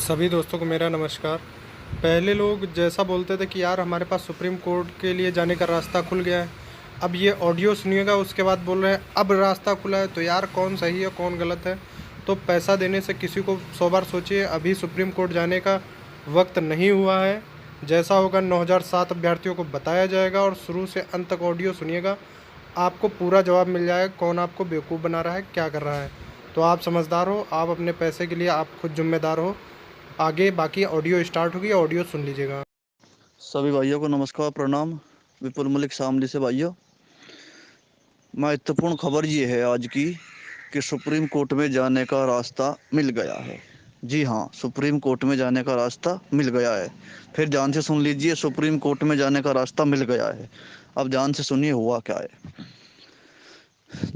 सभी दोस्तों को मेरा नमस्कार। पहले लोग जैसा बोलते थे कि यार हमारे पास सुप्रीम कोर्ट के लिए जाने का रास्ता खुल गया है, अब ये ऑडियो सुनिएगा उसके बाद बोल रहे हैं अब रास्ता खुला है, तो यार कौन सही है कौन गलत है? तो पैसा देने से किसी को 100 बार सोचिए। अभी सुप्रीम कोर्ट जाने का वक्त नहीं हुआ है। जैसा होगा 9007 अभ्यर्थियों को बताया जाएगा और शुरू से अंत तक ऑडियो सुनिएगा, आपको पूरा जवाब मिल जाएगा कौन आपको बेवकूफ़ बना रहा है, क्या कर रहा है। तो आप समझदार हो, आप अपने पैसे के लिए आप खुद जिम्मेदार हो। आगे बाकी ऑडियो स्टार्ट होगी, ऑडियो सुन लीजिएगा। सभी भाइयों को नमस्कार प्रणाम। विपुल मलिक शामली से भाइयों, महत्वपूर्ण खबर ये है आज की कि सुप्रीम कोर्ट में जाने का रास्ता मिल गया है। जी हाँ, सुप्रीम कोर्ट में जाने का रास्ता मिल गया है। फिर ध्यान से सुन लीजिए, सुप्रीम कोर्ट में जाने का रास्ता मिल गया है। अब ध्यान से सुनिए हुआ क्या है।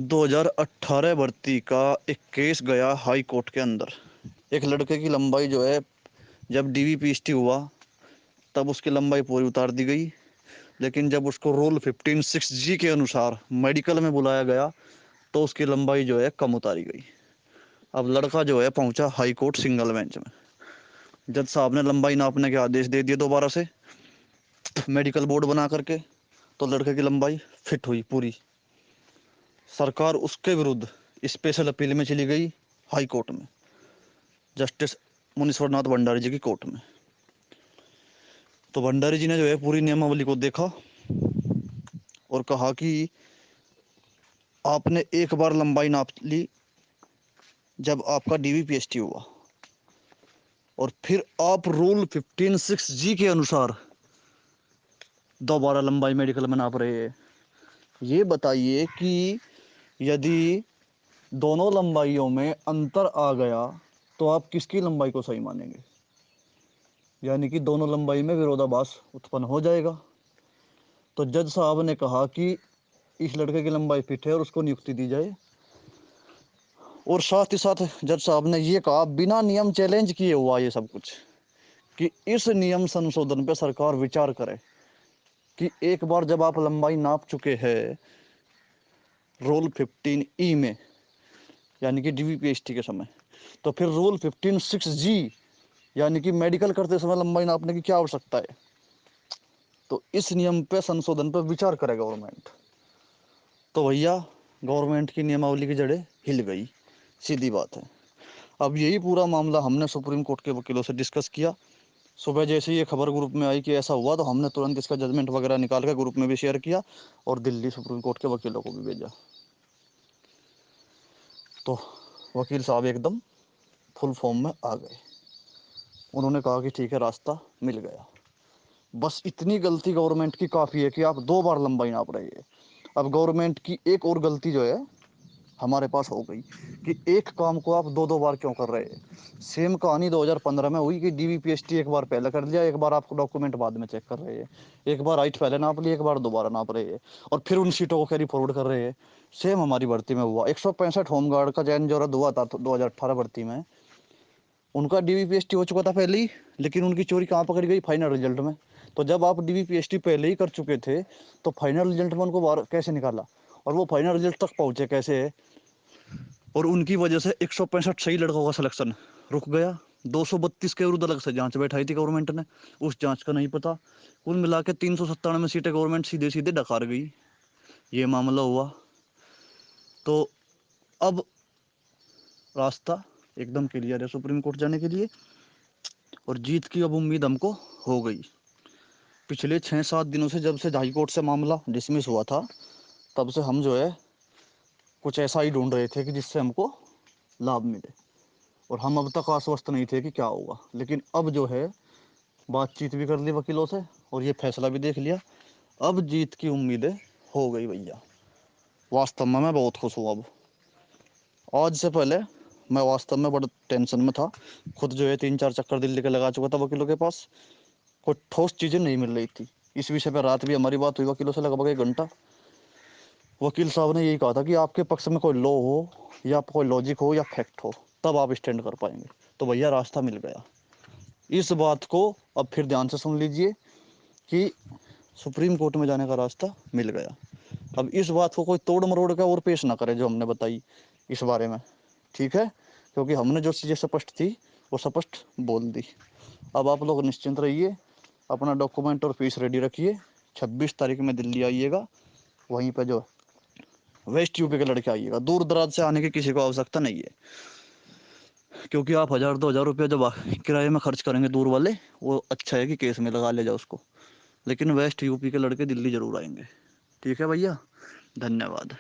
2018 भर्ती का एक केस गया हाई कोर्ट के अंदर। एक लड़के की लंबाई जो है, जब DVPST हुआ तब उसकी लंबाई पूरी उतार दी गई, लेकिन जब उसको रूल 15(6)G के अनुसार मेडिकल में बुलाया गया तो उसकी लंबाई जो है कम उतारी गई। अब लड़का जो है पहुंचा हाई कोर्ट सिंगल बेंच में। जज साहब ने लंबाई नापने के आदेश दे दिए दोबारा से मेडिकल बोर्ड बना करके, तो लड़के की लंबाई फिट हुई पूरी। सरकार उसके विरुद्ध स्पेशल अपील में चली गई हाई कोर्ट में, जस्टिस मुनीश्वरनाथ भंडारी जी की कोर्ट में। तो भंडारी जी ने जो है पूरी नियमावली को देखा और कहा कि आपने एक बार लंबाई नाप ली जब आपका DVPST हुआ, और फिर आप रूल 15(6)G के अनुसार दोबारा लंबाई मेडिकल में नाप रहे हैं। ये बताइए कि यदि दोनों लंबाइयों में अंतर आ गया तो आप किसकी लंबाई को सही मानेंगे? यानी कि दोनों लंबाई में विरोधाभास उत्पन्न हो जाएगा। तो जज साहब ने कहा कि इस लड़के की लंबाई फिट है और उसको नियुक्ति दी जाए। और साथ ही साथ जज साहब ने ये कहा, बिना नियम चैलेंज किए हुआ ये सब कुछ, कि इस नियम संशोधन पे सरकार विचार करे कि एक बार जब आप लंबाई नाप चुके हैं रूल 15E में, यानी कि DVPST के समय, तो फिर रूल 15(6)G यानी कि मेडिकल करते समय लंबाई नापने की क्या आवश्यकता है? तो इस नियम पे संशोधन पे विचार करे गवर्नमेंट। तो भैया, गवर्नमेंट की नियमावली की जड़ें हिल गई, सीधी बात है। अब यही पूरा मामला हमने सुप्रीम कोर्ट के वकीलों से डिस्कस किया। सुबह जैसे ही ये खबर ग्रुप में आई कि ऐसा हुआ, तो हमने तुरंत इसका जजमेंट वगैरह निकाल कर ग्रुप में भी शेयर किया और दिल्ली सुप्रीम कोर्ट के वकीलों को भी भेजा। तो वकील साहब एकदम फुल फॉर्म में आ गए। उन्होंने कहा कि ठीक है, रास्ता मिल गया। बस इतनी गलती गवर्नमेंट की काफ़ी है कि आप 2 बार लंबाई नाप रहे हैं। अब गवर्नमेंट की एक और गलती जो है हमारे पास हो गई कि एक काम को आप 2-2 बार क्यों कर रहे हैं। सेम कहानी 2015 में हुई कि DVPST एक बार पहले कर लिया, एक बार आपको डॉक्यूमेंट बाद में चेक कर रहे हैं। एक बार हाइट पहले नाप ली, एक बार दोबारा नाप रहे हैं, और फिर उन सीटों को कैरी फॉरवर्ड कर रहे हैं। सेम हमारी भर्ती में हुआ। 165 होमगार्ड का चयन जो रद्द हुआ था 2018 भर्ती में, उनका DVPST हो चुका था पहले ही, लेकिन उनकी चोरी कहाँ पकड़ी गई? फाइनल रिजल्ट में। तो जब आप DVPST पहले ही कर चुके थे तो फाइनल रिजल्ट में उनको बाहर कैसे निकाला, और वो फाइनल रिजल्ट तक पहुंचे कैसे? और उनकी वजह से 165 सही लड़कों का सिलेक्शन रुक गया। 232 के विरुद्ध अलग से जांच बैठाई थी गवर्नमेंट ने, उस जांच का नहीं पता। कुल मिला के 397 सीटें गवर्नमेंट सीधे सीधे डकार गई। ये मामला हुआ। तो अब रास्ता एकदम क्लियर है सुप्रीम कोर्ट जाने के लिए, और जीत की अब उम्मीद हमको हो गई। पिछले 6-7 दिनों से, जब से हाई कोर्ट से मामला डिसमिस हुआ था, तब से हम जो है कुछ ऐसा ही ढूंढ रहे थे कि जिससे हमको लाभ मिले, और हम अब तक आश्वस्त नहीं थे कि क्या होगा। लेकिन अब जो है बातचीत भी कर ली वकीलों से और ये फैसला भी देख लिया, अब जीत की उम्मीदें हो गई भैया। वास्तव में मैं बहुत खुश हूँ। अब आज से पहले मैं वास्तव में बड़ा टेंशन में था। खुद जो है 3-4 चक्कर दिल्ली के लगा चुका था वकीलों के पास, कोई ठोस चीज़ें नहीं मिल रही थी। इस विषय पर रात भी हमारी बात हुई वकीलों से लगभग 1 घंटा। वकील साहब ने यही कहा था कि आपके पक्ष में कोई लॉ हो या कोई लॉजिक हो या फैक्ट हो, तब आप स्टैंड कर पाएंगे। तो भैया, रास्ता मिल गया। इस बात को अब फिर ध्यान से सुन लीजिए कि सुप्रीम कोर्ट में जाने का रास्ता मिल गया। अब इस बात को कोई तोड़ मरोड़ का और पेश ना करे जो हमने बताई इस बारे में, ठीक है? क्योंकि हमने जो चीज़ें स्पष्ट थी वो स्पष्ट बोल दी। अब आप लोग निश्चिंत रहिए, अपना डॉक्यूमेंट और फीस रेडी रखिए, 26 तारीख में दिल्ली आइएगा। वहीं पे जो वेस्ट यूपी के लड़के आइएगा, दूर दराज से आने की किसी को आवश्यकता नहीं है, क्योंकि आप 1000-2000 रुपया जब किराए में खर्च करेंगे दूर वाले, वो अच्छा है कि केस में लगा ले जाओ उसको। लेकिन वेस्ट यूपी के लड़के दिल्ली ज़रूर आएंगे। ठीक है भैया, धन्यवाद।